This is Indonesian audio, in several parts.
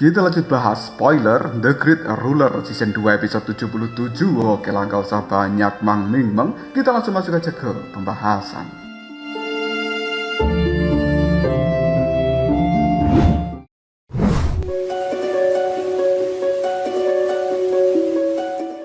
Kita lanjut bahas spoiler The Great Ruler season 2 episode 77. Oke lah, gak usah banyak meng-ming-meng, kita langsung masuk aja ke pembahasan.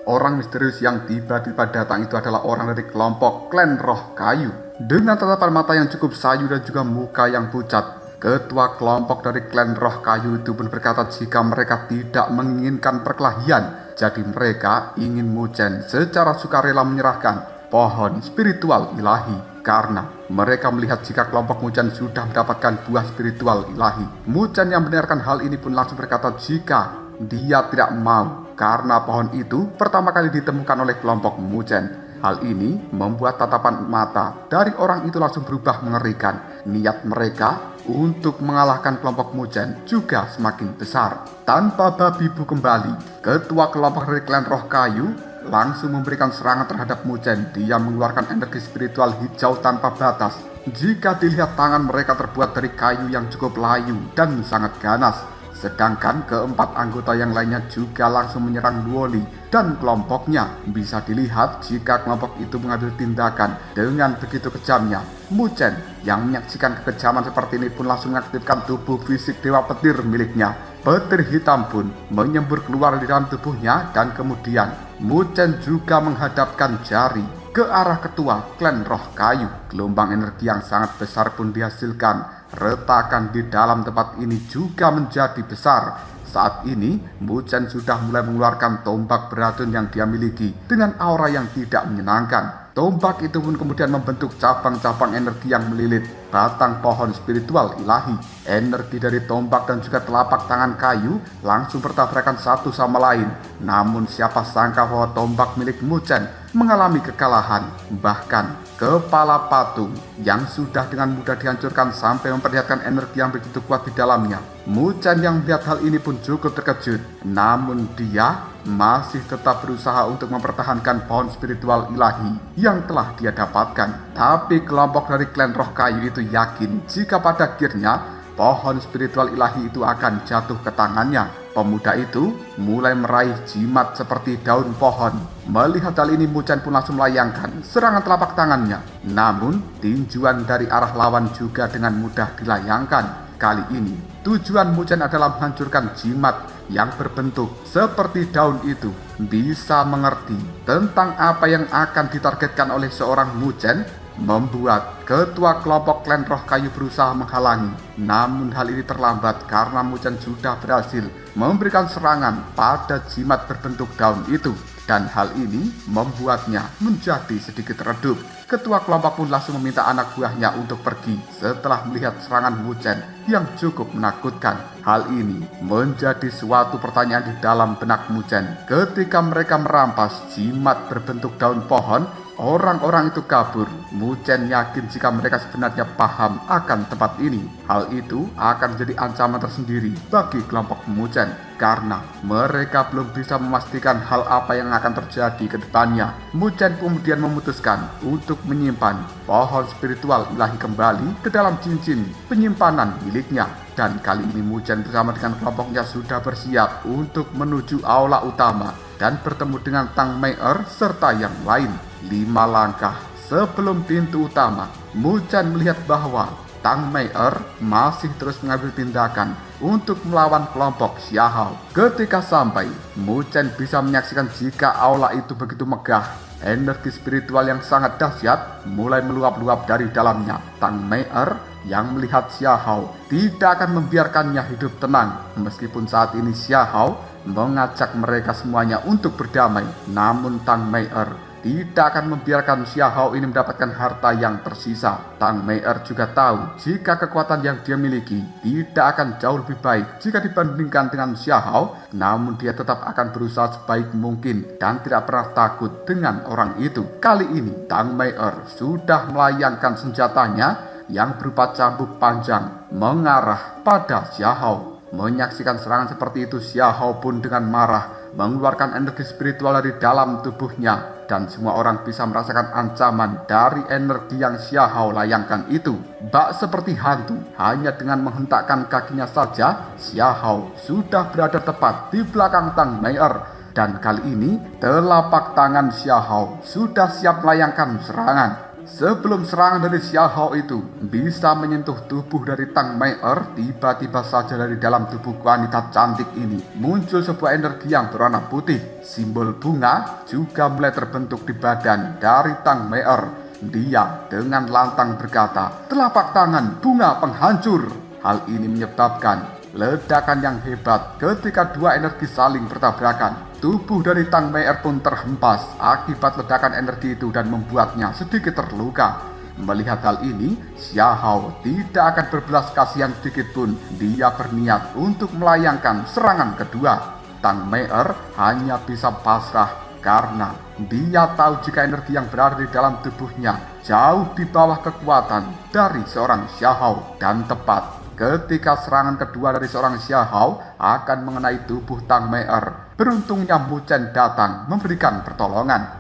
Orang misterius yang tiba-tiba datang itu adalah orang dari kelompok klan Roh Kayu. Dengan tatapan mata yang cukup sayu dan juga muka yang pucat, ketua kelompok dari klan Roh Kayu itu pun berkata jika mereka tidak menginginkan perkelahian, jadi mereka ingin Mu-Chen secara sukarela menyerahkan pohon spiritual ilahi. Karena mereka melihat jika kelompok Mu-Chen sudah mendapatkan buah spiritual ilahi. Mu-Chen yang mendengarkan hal ini pun langsung berkata jika dia tidak mau, karena pohon itu pertama kali ditemukan oleh kelompok Mu-Chen. Hal ini membuat tatapan mata dari orang itu langsung berubah mengerikan. Niat mereka untuk mengalahkan kelompok Mu-Chen juga semakin besar. Tanpa babi bu kembali, ketua kelompok dari klan Roh Kayu langsung memberikan serangan terhadap Mu-Chen. Dia mengeluarkan energi spiritual hijau tanpa batas. Jika dilihat tangan mereka terbuat dari kayu yang cukup layu dan sangat ganas. Sedangkan keempat anggota yang lainnya juga langsung menyerang Luoli dan kelompoknya. Bisa dilihat jika kelompok itu mengambil tindakan dengan begitu kejamnya. Mu-Chen yang menyaksikan kekejaman seperti ini pun langsung mengaktifkan tubuh fisik Dewa Petir miliknya. Petir hitam pun menyembur keluar di dalam tubuhnya dan kemudian Mu-Chen juga menghadapkan jari ke arah ketua klan Roh Kayu. Gelombang energi yang sangat besar pun dihasilkan. Retakan di dalam tempat ini juga menjadi besar. Saat ini Mu-Chen sudah mulai mengeluarkan tombak beracun yang dia miliki dengan aura yang tidak menyenangkan. Tombak itu pun kemudian membentuk cabang-cabang energi yang melilit batang pohon spiritual ilahi. Energi dari tombak dan juga telapak tangan kayu langsung bertabrakan satu sama lain. Namun siapa sangka bahwa tombak milik Mu-Chen mengalami kekalahan. Bahkan kepala patung yang sudah dengan mudah dihancurkan sampai memperlihatkan energi yang begitu kuat di dalamnya. Mu-Chen yang melihat hal ini pun cukup terkejut. Namun dia masih tetap berusaha untuk mempertahankan pohon spiritual ilahi yang telah dia dapatkan. Tapi kelompok dari klan Roh Kayu itu yakin jika pada akhirnya pohon spiritual ilahi itu akan jatuh ke tangannya. Pemuda itu mulai meraih jimat seperti daun pohon. Melihat hal ini Mu-Chen pun langsung melayangkan serangan telapak tangannya. Namun tinjuan dari arah lawan juga dengan mudah dilayangkan. Kali ini tujuan Mu-Chen adalah menghancurkan jimat yang berbentuk seperti daun itu. Bisa mengerti tentang apa yang akan ditargetkan oleh seorang Mu-Chen, membuat ketua kelompok klan Roh Kayu berusaha menghalangi. Namun hal ini terlambat karena Mu-Chen sudah berhasil memberikan serangan pada jimat berbentuk daun itu. Dan hal ini membuatnya menjadi sedikit redup. Ketua kelompok pun langsung meminta anak buahnya untuk pergi setelah melihat serangan Mu-Chen yang cukup menakutkan. Hal ini menjadi suatu pertanyaan di dalam benak Mu-Chen. Ketika mereka merampas jimat berbentuk daun pohon, orang-orang itu kabur. Mu-Chen yakin jika mereka sebenarnya paham akan tempat ini. Hal itu akan menjadi ancaman tersendiri bagi kelompok Mu-Chen karena mereka belum bisa memastikan hal apa yang akan terjadi ke depannya. Mu-Chen kemudian memutuskan untuk menyimpan pohon spiritual ilahi kembali ke dalam cincin penyimpanan miliknya. Dan kali ini Mu-Chen bersama dengan kelompoknya sudah bersiap untuk menuju aula utama dan bertemu dengan Tang Mei-er serta yang lain. 5 langkah sebelum pintu utama, Mu-Chen melihat bahwa Tang Mei-er masih terus mengambil tindakan untuk melawan kelompok Xiahao. Ketika sampai, Mu-Chen bisa menyaksikan jika aula itu begitu megah. Energi spiritual yang sangat dahsyat mulai meluap-luap dari dalamnya. Tang Mei-er yang melihat Xiahao tidak akan membiarkannya hidup tenang. Meskipun saat ini Xiahao mengajak mereka semuanya untuk berdamai, namun Tang Mei-er tidak akan membiarkan Xiahao ini mendapatkan harta yang tersisa. Tang Mei-er juga tahu jika kekuatan yang dia miliki tidak akan jauh lebih baik jika dibandingkan dengan Xiahao. Namun dia tetap akan berusaha sebaik mungkin dan tidak pernah takut dengan orang itu. Kali ini Tang Mei-er sudah melayangkan senjatanya yang berupa cambuk panjang mengarah pada Xiahao. Menyaksikan serangan seperti itu, Xiahao pun dengan marah mengeluarkan energi spiritual dari dalam tubuhnya, dan semua orang bisa merasakan ancaman dari energi yang Xiahao layangkan itu. Bak seperti hantu, hanya dengan menghentakkan kakinya saja, Xiahao sudah berada tepat di belakang Tang Mei'er. Dan kali ini, telapak tangan Xiahao sudah siap melayangkan serangan. Sebelum serangan dari Xiahao itu bisa menyentuh tubuh dari Tang Mei'er, tiba-tiba saja dari dalam tubuh wanita cantik ini muncul sebuah energi yang berwarna putih. Simbol bunga juga mulai terbentuk di badan dari Tang Mei'er. Dia dengan lantang berkata, "Telapak tangan bunga penghancur." Hal ini menyebabkan ledakan yang hebat ketika dua energi saling bertabrakan. Tubuh dari Tang Mei'er pun terhempas akibat ledakan energi itu dan membuatnya sedikit terluka. Melihat hal ini, Xiahao tidak akan berbelas kasihan sedikit pun. Dia berniat untuk melayangkan serangan kedua. Tang Mei'er hanya bisa pasrah karena dia tahu jika energi yang berada di dalam tubuhnya jauh di bawah kekuatan dari seorang Xiahao, dan tepat ketika serangan kedua dari seorang Xiahao akan mengenai tubuh Tang Mei'er, beruntungnya Mu Chen datang memberikan pertolongan.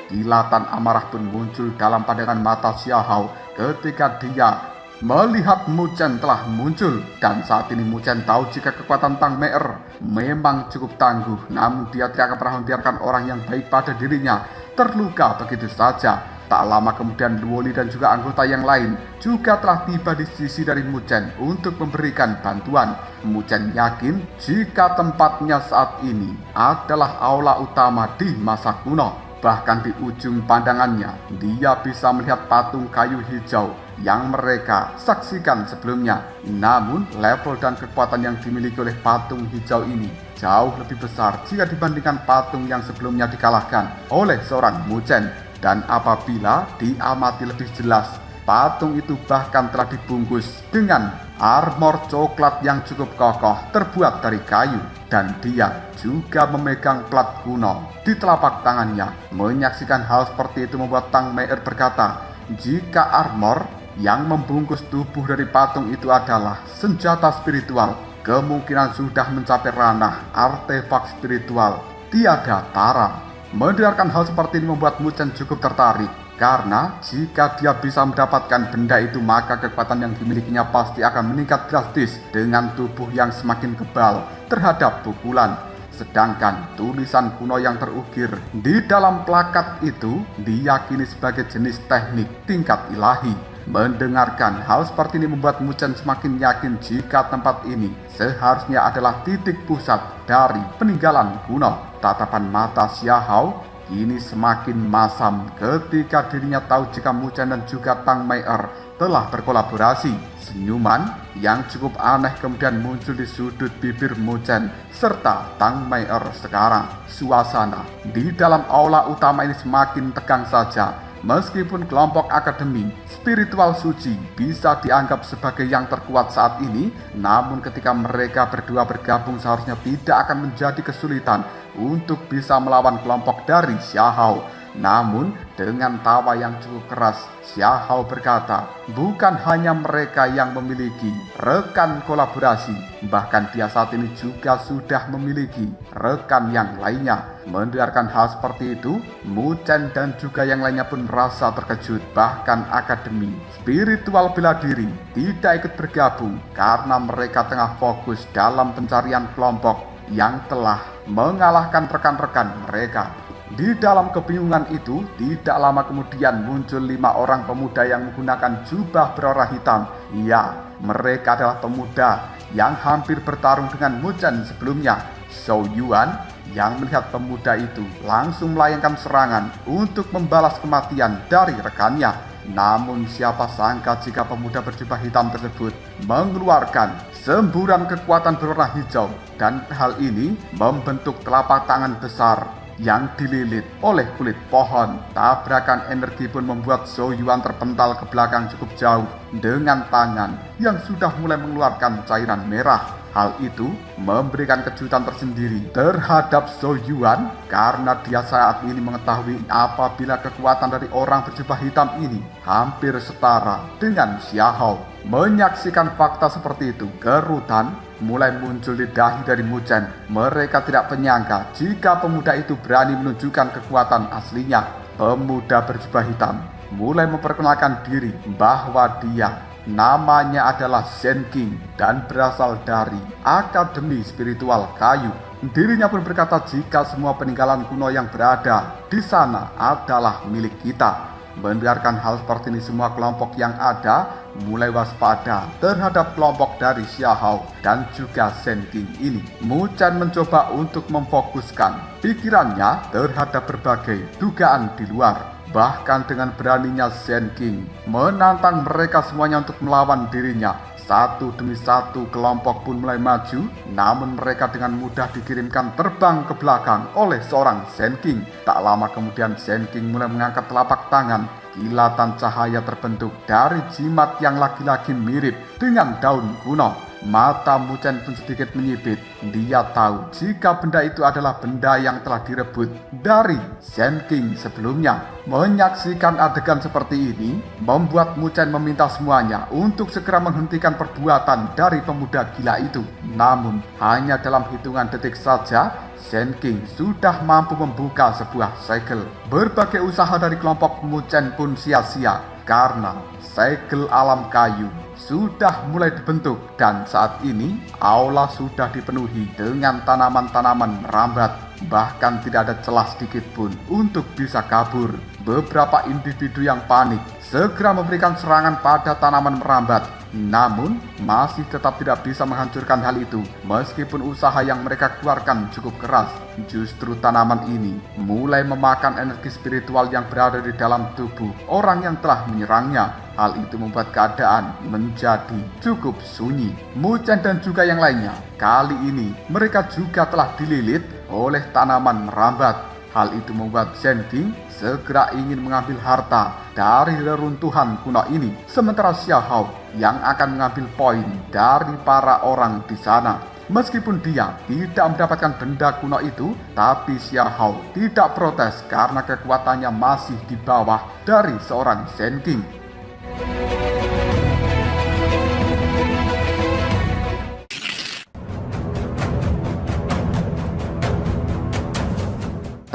Kilatan amarah pun muncul dalam pandangan mata Xiahao ketika dia melihat Mu Chen telah muncul. Dan saat ini Mu Chen tahu jika kekuatan Tang Mei'er memang cukup tangguh, namun dia tidak akan pernah membiarkan orang yang baik pada dirinya terluka begitu saja. Tak lama kemudian Luo Li dan juga anggota yang lain juga telah tiba di sisi dari Mu Chen untuk memberikan bantuan. Mu Chen yakin jika tempatnya saat ini adalah aula utama di masa kuno. Bahkan di ujung pandangannya, dia bisa melihat patung kayu hijau yang mereka saksikan sebelumnya. Namun, level dan kekuatan yang dimiliki oleh patung hijau ini jauh lebih besar jika dibandingkan patung yang sebelumnya dikalahkan oleh seorang Mu Chen. Dan apabila diamati lebih jelas, patung itu bahkan telah dibungkus dengan armor coklat yang cukup kokoh terbuat dari kayu. Dan dia juga memegang plat kuno di telapak tangannya. Menyaksikan hal seperti itu membuat Tang Mei'er berkata, jika armor yang membungkus tubuh dari patung itu adalah senjata spiritual, kemungkinan sudah mencapai ranah artefak spiritual tiada tara. Mendengarkan hal seperti ini membuat Mu Chen cukup tertarik, karena jika dia bisa mendapatkan benda itu, maka kekuatan yang dimilikinya pasti akan meningkat drastis dengan tubuh yang semakin kebal terhadap pukulan. Sedangkan tulisan kuno yang terukir di dalam plakat itu diyakini sebagai jenis teknik tingkat ilahi. Mendengarkan hal seperti ini membuat Mu Chen semakin yakin jika tempat ini seharusnya adalah titik pusat dari peninggalan kuno. Tatapan mata Xiahao kini semakin masam ketika dirinya tahu jika Mu Chen dan juga Tang Mei'er telah berkolaborasi. Senyuman yang cukup aneh kemudian muncul di sudut bibir Mu Chen serta Tang Mei'er sekarang. Suasana di dalam aula utama ini semakin tegang saja. Meskipun kelompok akademi spiritual suci bisa dianggap sebagai yang terkuat saat ini, namun ketika mereka berdua bergabung seharusnya tidak akan menjadi kesulitan untuk bisa melawan kelompok dari Xiahao. Namun dengan tawa yang cukup keras, Xiahao berkata, bukan hanya mereka yang memiliki rekan kolaborasi, bahkan dia saat ini juga sudah memiliki rekan yang lainnya. Mendengarkan hal seperti itu, Mu Chen dan juga yang lainnya pun merasa terkejut. Bahkan akademi spiritual bela diri tidak ikut bergabung karena mereka tengah fokus dalam pencarian kelompok yang telah mengalahkan rekan-rekan mereka. Di dalam kebingungan itu, tidak lama kemudian muncul 5 orang pemuda yang menggunakan jubah berwarna hitam. Ya, mereka adalah pemuda yang hampir bertarung dengan Mu Chen sebelumnya. Zhou Yuan yang melihat pemuda itu langsung melayangkan serangan untuk membalas kematian dari rekannya. Namun siapa sangka jika pemuda berjubah hitam tersebut mengeluarkan semburan kekuatan berwarna hijau, dan hal ini membentuk telapak tangan besar yang dililit oleh kulit pohon. Tabrakan energi pun membuat Zhou Yuan terpental ke belakang cukup jauh dengan tangan yang sudah mulai mengeluarkan cairan merah. Hal itu memberikan kejutan tersendiri terhadap Zhou Yuan karena dia saat ini mengetahui apabila kekuatan dari orang berjubah hitam ini hampir setara dengan Xiahou. Menyaksikan fakta seperti itu, kerutan mulai muncul di dahi dari Mu Chen. Mereka tidak menyangka jika pemuda itu berani menunjukkan kekuatan aslinya. Pemuda berjubah hitam mulai memperkenalkan diri bahwa dia namanya adalah Shen Qing dan berasal dari Akademi Spiritual Kayu. Dirinya pun berkata jika semua peninggalan kuno yang berada di sana adalah milik kita. Mendengarkan hal seperti ini, semua kelompok yang ada mulai waspada terhadap kelompok dari Xiahou dan juga Shen Qing ini. Mu Chen mencoba untuk memfokuskan pikirannya terhadap berbagai dugaan di luar. Bahkan dengan beraninya Shen Qing menantang mereka semuanya untuk melawan dirinya. Satu demi satu kelompok pun mulai maju, namun mereka dengan mudah dikirimkan terbang ke belakang oleh seorang Shen Qing. Tak lama kemudian Shen Qing mulai mengangkat telapak tangan. Kilatan cahaya terbentuk dari jimat yang lagi-lagi mirip dengan daun kuno. Mata Mu Chen pun sedikit menyipit. Dia tahu jika benda itu adalah benda yang telah direbut dari Shen Qing sebelumnya. Menyaksikan adegan seperti ini membuat Mu Chen meminta semuanya untuk segera menghentikan perbuatan dari pemuda gila itu. Namun hanya dalam hitungan detik saja Shen Qing sudah mampu membuka sebuah segel. Berbagai usaha dari kelompok Mu Chen pun sia-sia karena segel alam kayu sudah mulai dibentuk dan saat ini aula sudah dipenuhi dengan tanaman-tanaman merambat. Bahkan tidak ada celah sedikit pun untuk bisa kabur. Beberapa individu yang panik segera memberikan serangan pada tanaman merambat. Namun masih tetap tidak bisa menghancurkan hal itu. Meskipun usaha yang mereka keluarkan cukup keras, justru tanaman ini mulai memakan energi spiritual yang berada di dalam tubuh orang yang telah menyerangnya. Hal itu membuat keadaan menjadi cukup sunyi. Mu Chen dan juga yang lainnya, kali ini mereka juga telah dililit oleh tanaman merambat. Hal itu membuat Shen Qing segera ingin mengambil harta dari reruntuhan kuno ini, sementara Xiahou yang akan mengambil poin dari para orang di sana. Meskipun dia tidak mendapatkan benda kuno itu, tapi Xiahou tidak protes karena kekuatannya masih di bawah dari seorang Shen Qing.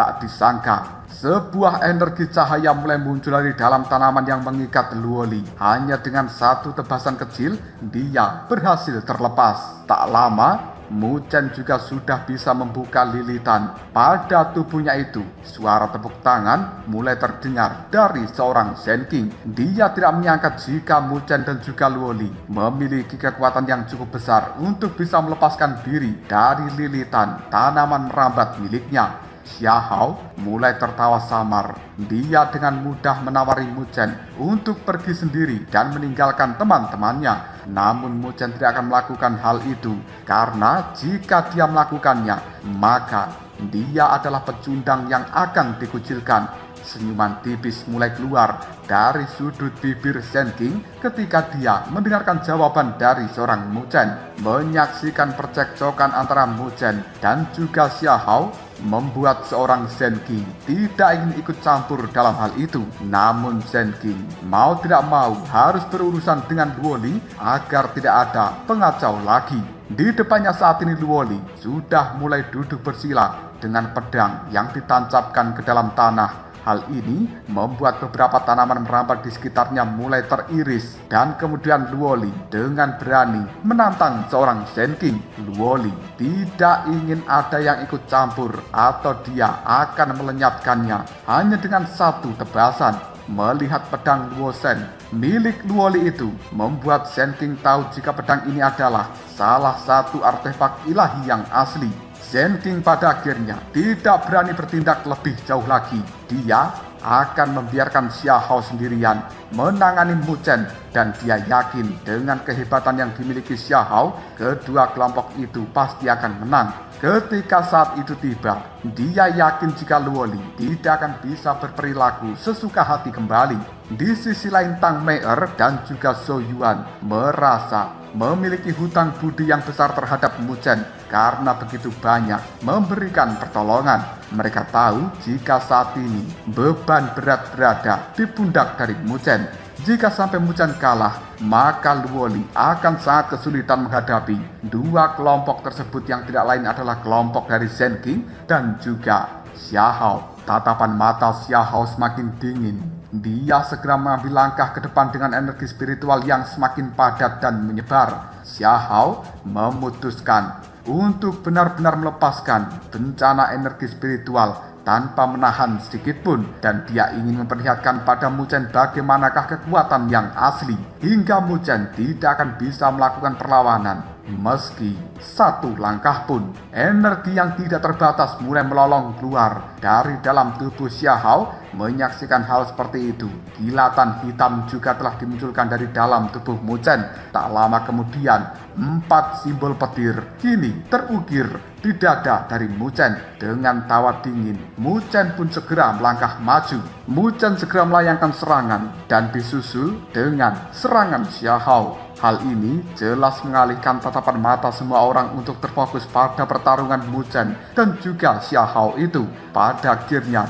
Tak disangka, sebuah energi cahaya mulai muncul dari dalam tanaman yang mengikat Luoli. Hanya dengan satu tebasan kecil, dia berhasil terlepas. Tak lama, Mu Chen juga sudah bisa membuka lilitan pada tubuhnya itu. Suara tepuk tangan mulai terdengar dari seorang Shen Qing. Dia tidak menyangka jika Mu Chen dan juga Luoli memiliki kekuatan yang cukup besar untuk bisa melepaskan diri dari lilitan tanaman merambat miliknya. Xiahou mulai tertawa samar. Dia dengan mudah menawari Mu Chen untuk pergi sendiri dan meninggalkan teman-temannya. Namun Mu Chen tidak akan melakukan hal itu karena jika dia melakukannya, maka dia adalah pecundang yang akan dikucilkan. Senyuman tipis mulai keluar dari sudut bibir Shen Qing ketika dia mendengarkan jawaban dari seorang Mu Chen. Menyaksikan percekcokan antara Mu Chen dan juga Xiahou membuat seorang Shen Qing tidak ingin ikut campur dalam hal itu. Namun Shen Qing mau tidak mau harus berurusan dengan Luoli agar tidak ada pengacau lagi. Di depannya saat ini Luoli sudah mulai duduk bersila dengan pedang yang ditancapkan ke dalam tanah. Hal ini membuat beberapa tanaman merambat di sekitarnya mulai teriris dan kemudian Luoli dengan berani menantang seorang Shen Qing. Luoli tidak ingin ada yang ikut campur atau dia akan melenyapkannya hanya dengan satu tebasan. Melihat pedang Luo Shen milik Luoli itu membuat Shen Qing tahu jika pedang ini adalah salah satu artefak ilahi yang asli. Shen Qing pada akhirnya tidak berani bertindak lebih jauh lagi. Dia akan membiarkan Xiahou sendirian menangani Mu Chen dan dia yakin dengan kehebatan yang dimiliki Xiahou, kedua kelompok itu pasti akan menang. Ketika saat itu tiba, dia yakin jika Luoli tidak akan bisa berperilaku sesuka hati kembali. Di sisi lain, Tang Meier dan juga Zhou Yuan merasa memiliki hutang budi yang besar terhadap Mu Chen karena begitu banyak memberikan pertolongan. Mereka tahu jika saat ini beban berat berada di pundak dari Mu Chen. Jika sampai Mu Chen kalah, maka Luoli akan sangat kesulitan menghadapi dua kelompok tersebut yang tidak lain adalah kelompok dari Zhen Qing dan juga Xiahao. Tatapan mata Xiahao semakin dingin. Dia segera mengambil langkah ke depan dengan energi spiritual yang semakin padat dan menyebar. Xiahao memutuskan untuk benar-benar melepaskan bencana energi spiritual tanpa menahan sedikit pun, dan dia ingin memperlihatkan pada Mu Chen bagaimanakah kekuatan yang asli hingga Mu Chen tidak akan bisa melakukan perlawanan meski satu langkah pun. Energi yang tidak terbatas mulai melolong keluar dari dalam tubuh Xiahao. Menyaksikan hal seperti itu, kilatan hitam juga telah dimunculkan dari dalam tubuh Mu Chen. Tak lama kemudian, 4 simbol petir kini terukir di dada dari Mu Chen. Dengan tawa dingin, Mu Chen pun segera melangkah maju. Mu Chen segera melayangkan serangan dan disusul dengan serangan Xiahao. Hal ini jelas mengalihkan tatapan mata semua orang untuk terfokus pada pertarungan Mu Chen dan juga Xiahao itu. Pada akhirnya,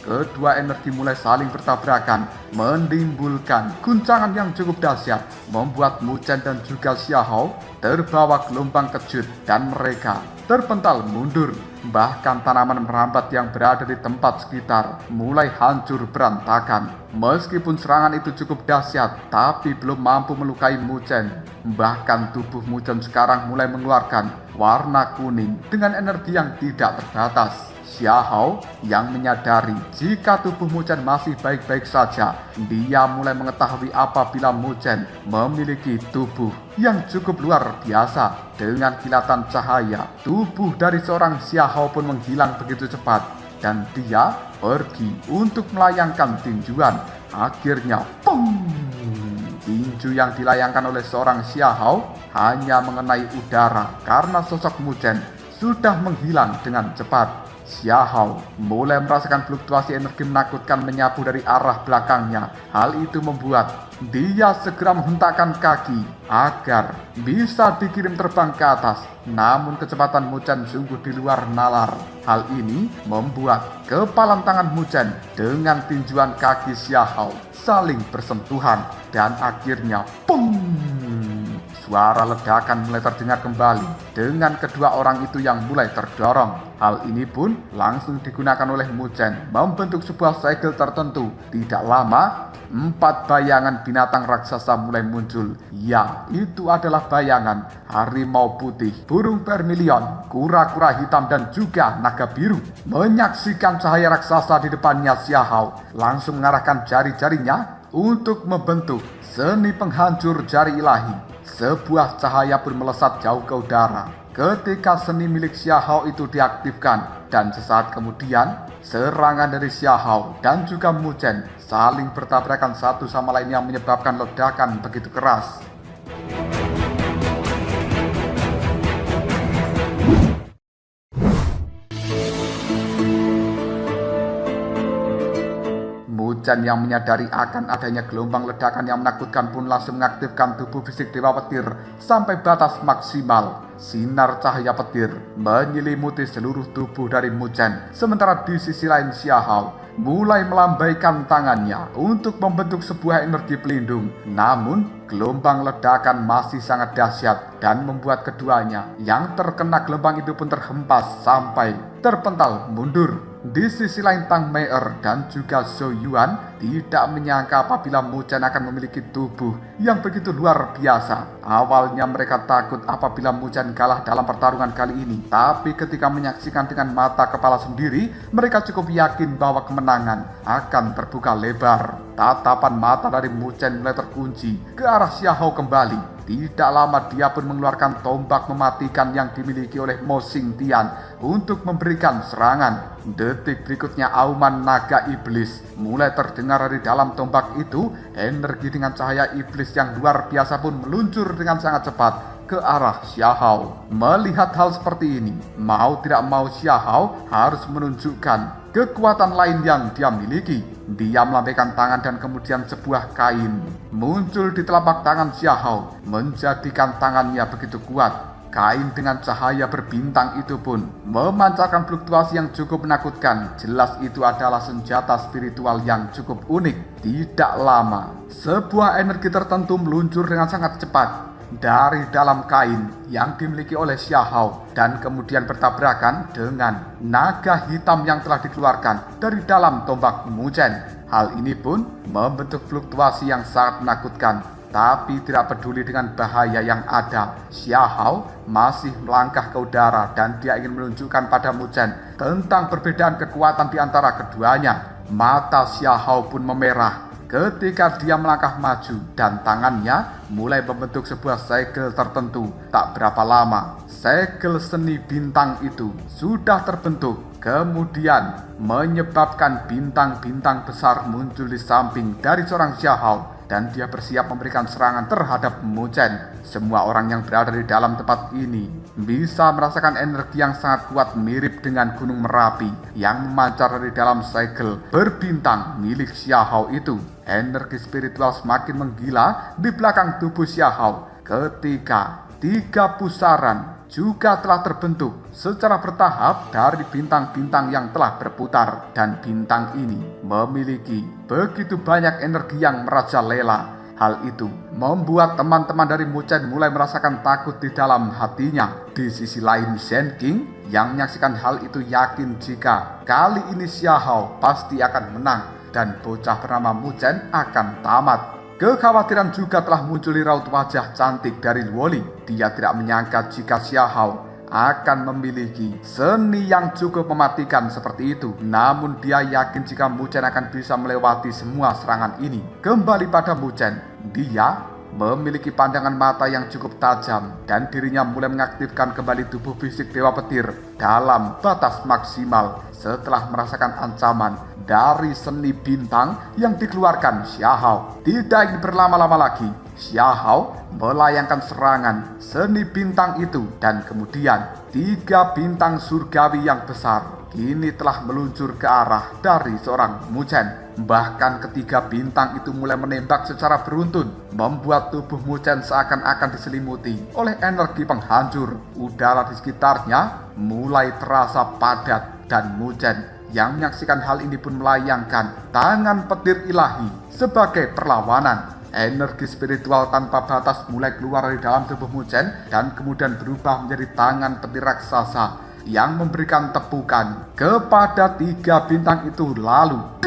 kedua energi mulai saling bertabrakan, menimbulkan guncangan yang cukup dahsyat, membuat Mu Chen dan juga Xiahao terbawa gelombang kejut dan mereka terpental mundur. Bahkan tanaman merambat yang berada di tempat sekitar mulai hancur berantakan. Meskipun serangan itu cukup dahsyat, tapi belum mampu melukai Mu Chen. Bahkan tubuh Mu Chen sekarang mulai mengeluarkan warna kuning dengan energi yang tidak terbatas. Xiahao yang menyadari jika tubuh Mu Chen masih baik-baik saja, dia mulai mengetahui apabila Mu Chen memiliki tubuh yang cukup luar biasa. Dengan kilatan cahaya, tubuh dari seorang Xiahao pun menghilang begitu cepat dan dia pergi untuk melayangkan tinjuan. Akhirnya, pung! Tinju yang dilayangkan oleh seorang Xiahao hanya mengenai udara karena sosok Mu Chen sudah menghilang dengan cepat. Xiahao mulai merasakan fluktuasi energi menakutkan menyapu dari arah belakangnya. Hal itu membuat dia segera menghentakkan kaki agar bisa dikirim terbang ke atas. Namun kecepatan Mu Chen sungguh di luar nalar. Hal ini membuat kepalan tangan Mu Chen dengan tinjuan kaki Xiahao saling bersentuhan dan akhirnya pung! Suara ledakan mulai terdengar kembali dengan kedua orang itu yang mulai terdorong. Hal ini pun langsung digunakan oleh Mu Chen membentuk sebuah segel tertentu. Tidak lama, 4 bayangan binatang raksasa mulai muncul. Ya, itu adalah bayangan harimau putih, burung vermilion, kura-kura hitam dan juga naga biru. Menyaksikan cahaya raksasa di depannya, Xiahao langsung mengarahkan jari-jarinya untuk membentuk seni penghancur jari ilahi. Sebuah cahaya pun melesat jauh ke udara ketika seni milik Xiahao itu diaktifkan, dan sesaat kemudian serangan dari Xiahao dan juga Mu Chen saling bertabrakan satu sama lain yang menyebabkan ledakan begitu keras. Mu Chen yang menyadari akan adanya gelombang ledakan yang menakutkan pun langsung mengaktifkan tubuh fisik Dewa Petir sampai batas maksimal. Sinar cahaya petir menyelimuti seluruh tubuh dari Mu Chen. Sementara di sisi lain, Xiahao mulai melambaikan tangannya untuk membentuk sebuah energi pelindung. Namun gelombang ledakan masih sangat dahsyat dan membuat keduanya yang terkena gelombang itu pun terhempas sampai terpental mundur. Di sisi lain, Tang Meier dan juga Zhou Yuan tidak menyangka apabila Mu Chen akan memiliki tubuh yang begitu luar biasa. Awalnya mereka takut apabila Mu Chen kalah dalam pertarungan kali ini, tapi ketika menyaksikan dengan mata kepala sendiri, mereka cukup yakin bahwa kemenangan akan terbuka lebar. Tatapan mata dari Mu Chen mulai terkunci ke arah Xiahao kembali. Tidak lama dia pun mengeluarkan tombak mematikan yang dimiliki oleh Mo Xingtian untuk memberikan serangan. Detik berikutnya auman naga iblis mulai terdengar dari dalam tombak itu. Energi dengan cahaya iblis yang luar biasa pun meluncur dengan sangat cepat ke arah Xiahao. Melihat hal seperti ini, mau tidak mau Xiahao harus menunjukkan kekuatan lain yang dia miliki. Dia melambaikan tangan dan kemudian sebuah kain muncul di telapak tangan Xiahao, menjadikan tangannya begitu kuat. Kain dengan cahaya berbintang itu pun memancarkan fluktuasi yang cukup menakutkan. Jelas itu adalah senjata spiritual yang cukup unik. Tidak lama, sebuah energi tertentu meluncur dengan sangat cepat dari dalam kain yang dimiliki oleh Xiahao dan kemudian bertabrakan dengan naga hitam yang telah dikeluarkan dari dalam tombak Muzhen. Hal ini pun membentuk fluktuasi yang sangat menakutkan. Tapi tidak peduli dengan bahaya yang ada, Xiahao masih melangkah ke udara dan dia ingin menunjukkan pada Muzhen tentang perbedaan kekuatan di antara keduanya. Mata Xiahao pun memerah ketika dia melangkah maju dan tangannya mulai membentuk sebuah segel tertentu. Tak berapa lama, segel seni bintang itu sudah terbentuk, kemudian menyebabkan bintang-bintang besar muncul di samping dari seorang Xiahao. Dan dia bersiap memberikan serangan terhadap Muzhen. Semua orang yang berada di dalam tempat ini bisa merasakan energi yang sangat kuat mirip dengan Gunung Merapi yang memancar dari dalam segel berbintang milik Xiahao itu. Energi spiritual semakin menggila di belakang tubuh Xiahao ketika 3 pusaran juga telah terbentuk secara bertahap dari bintang-bintang yang telah berputar, dan bintang ini memiliki begitu banyak energi yang merajalela. Hal itu membuat teman-teman dari Muzhen mulai merasakan takut di dalam hatinya. Di sisi lain, Shen Qing yang menyaksikan hal itu yakin jika kali ini Xiahao pasti akan menang dan bocah bernama Muzhen akan tamat. Kekhawatiran juga telah muncul di raut wajah cantik dari Luoli. Dia tidak menyangka jika Xiahao akan memiliki seni yang cukup mematikan seperti itu. Namun dia yakin jika Muzhen akan bisa melewati semua serangan ini. Kembali pada Muzhen, dia memiliki pandangan mata yang cukup tajam dan dirinya mulai mengaktifkan kembali tubuh fisik Dewa Petir dalam batas maksimal setelah merasakan ancaman dari seni bintang yang dikeluarkan Xiahao. Tidak ingin berlama-lama lagi, Xiahao melayangkan serangan seni bintang itu dan kemudian 3 bintang surgawi yang besar kini telah meluncur ke arah dari seorang Muzhen. Bahkan ketiga bintang itu mulai menembak secara beruntun, membuat tubuh Muzhen seakan-akan diselimuti oleh energi penghancur. Udara di sekitarnya mulai terasa padat dan Muzhen yang menyaksikan hal ini pun melayangkan tangan petir ilahi sebagai perlawanan. Energi spiritual tanpa batas mulai keluar dari dalam tubuh Muzhen dan kemudian berubah menjadi tangan petir raksasa yang memberikan tepukan kepada 3 bintang itu. Lalu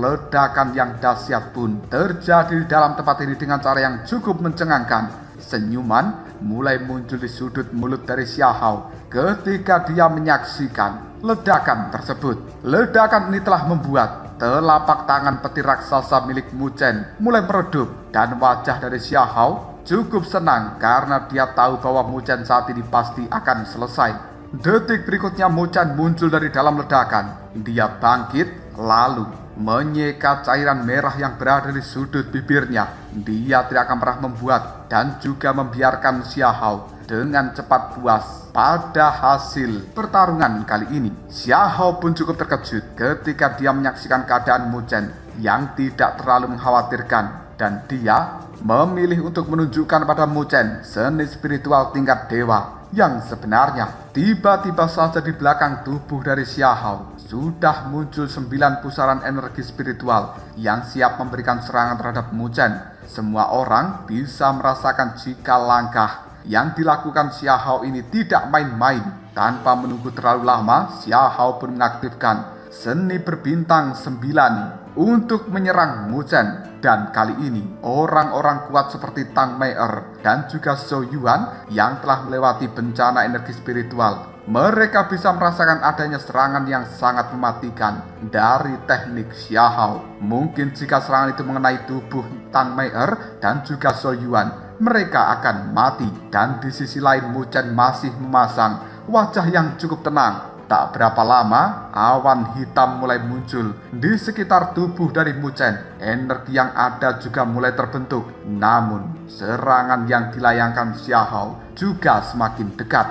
ledakan yang dahsyat pun terjadi di dalam tempat ini dengan cara yang cukup mencengangkan. Senyuman mulai muncul di sudut mulut dari Xiahao ketika dia menyaksikan ledakan tersebut. Ledakan ini telah membuat telapak tangan petir raksasa milik Muzhen mulai meredup dan wajah dari Xiahao cukup senang karena dia tahu bahwa Muzhen saat ini pasti akan selesai. Detik berikutnya Muzhen muncul dari dalam ledakan. Dia bangkit lalu menyeka cairan merah yang berada di sudut bibirnya. Dia tidak akan pernah membuat dan juga membiarkan Xiahao dengan cepat puas pada hasil pertarungan kali ini. Xiahao pun cukup terkejut ketika dia menyaksikan keadaan Muzhen yang tidak terlalu mengkhawatirkan, dan dia memilih untuk menunjukkan pada Muzhen seni spiritual tingkat dewa yang sebenarnya. Tiba-tiba saja di belakang tubuh dari Xiahao sudah muncul 9 pusaran energi spiritual yang siap memberikan serangan terhadap Muzhen. Semua orang bisa merasakan jika langkah yang dilakukan Xiahao ini tidak main-main. Tanpa menunggu terlalu lama, Xiahao pun mengaktifkan seni berbintang 9 untuk menyerang Muzhen. Dan kali ini orang-orang kuat seperti Tang Mei'er dan juga Zhou Yuan yang telah melewati bencana energi spiritual, mereka bisa merasakan adanya serangan yang sangat mematikan dari teknik Xiahao. Mungkin jika serangan itu mengenai tubuh Tang Mei'er dan juga Zhou Yuan, mereka akan mati. Dan di sisi lain Muzhen masih memasang wajah yang cukup tenang. Tak berapa lama, awan hitam mulai muncul di sekitar tubuh dari Muzhen. Energi yang ada juga mulai terbentuk. Namun, serangan yang dilayangkan Xiahao juga semakin dekat.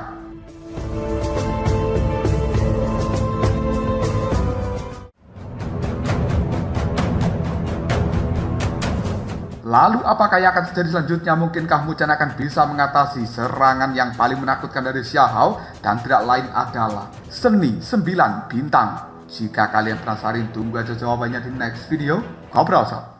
Lalu apakah yang akan terjadi selanjutnya? Mungkinkah Mu Chen akan bisa mengatasi serangan yang paling menakutkan dari Xiahou? Dan tidak lain adalah Seni 9 Bintang. Jika kalian penasaran, tunggu aja jawabannya di next video. Ngobrol sob.